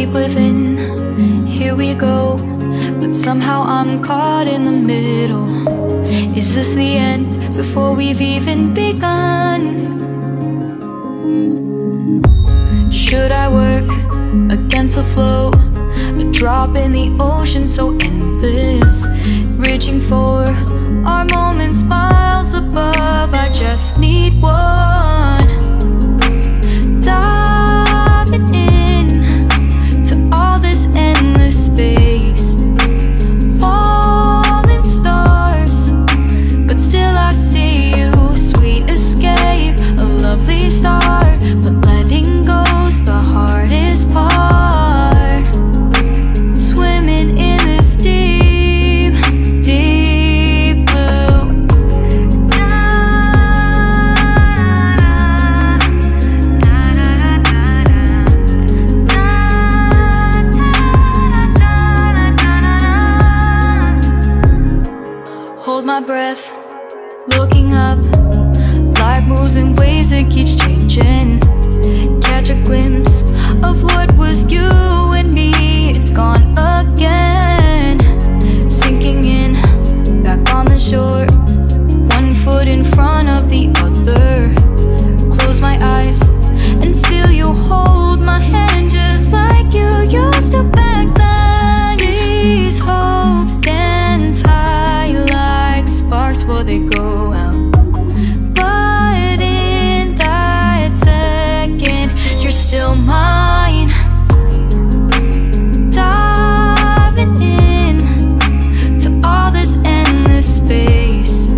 deep within, here we go. But somehow I'm caught in the middle. Is this the end before we've even begun? Should I work against the flow? A drop in the ocean so endless, reaching for our moments miles above. I just need one. Diving in to all this endless space, falling stars, but still I see you. Sweet escape, a lovely start, but letting go's the hardest part. Swimming in this deep, deep blue. Hold my breath, looking up. Life moves in waves, it keeps changing. Catch a glimpse of what was you and me. It's gone again. Sinking in, back on the shore. One foot in front of the other. Close my eyes and feel you hold my hand just like you used to back then. These hopes dance high like sparks before they go out. But in that second, you're still mine. Diving in to all this endless space,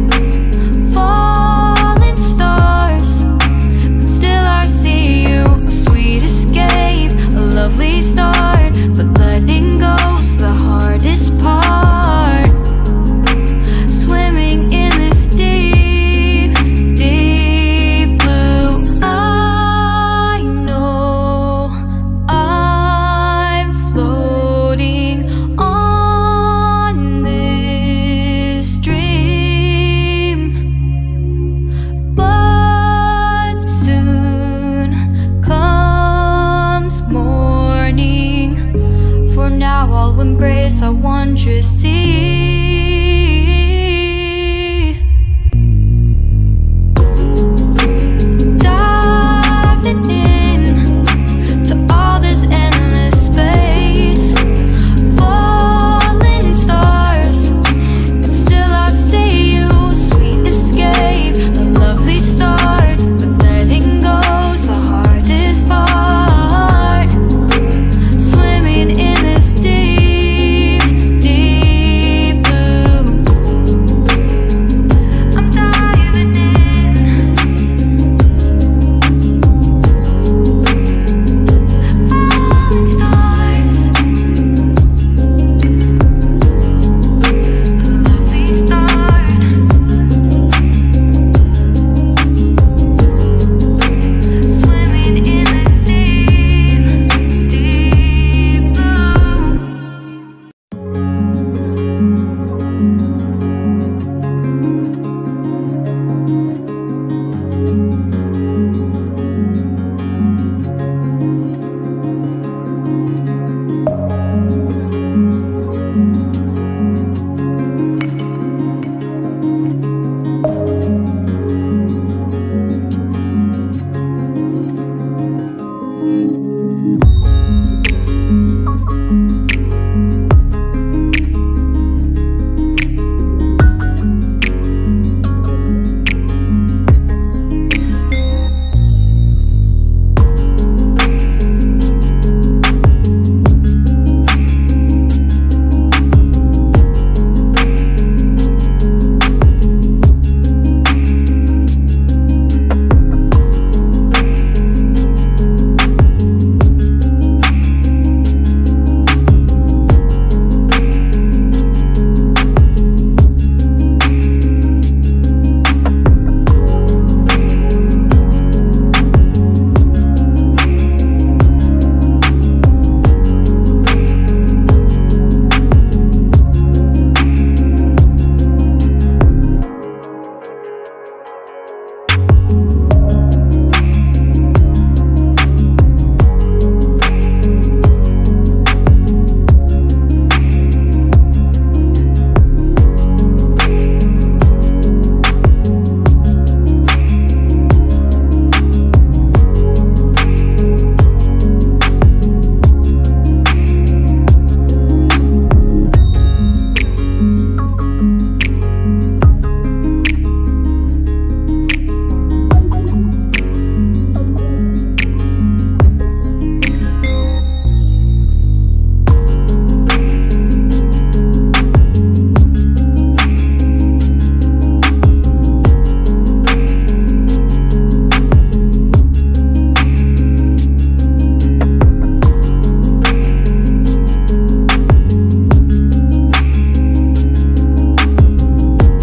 falling stars, but still I see you. A sweet escape, a lovely start, but letting go's the hardest part. Swimming in this deep, deep blue. I know I'm floating on this dream, but soon comes morning. For now I'll embrace our wondrous sea.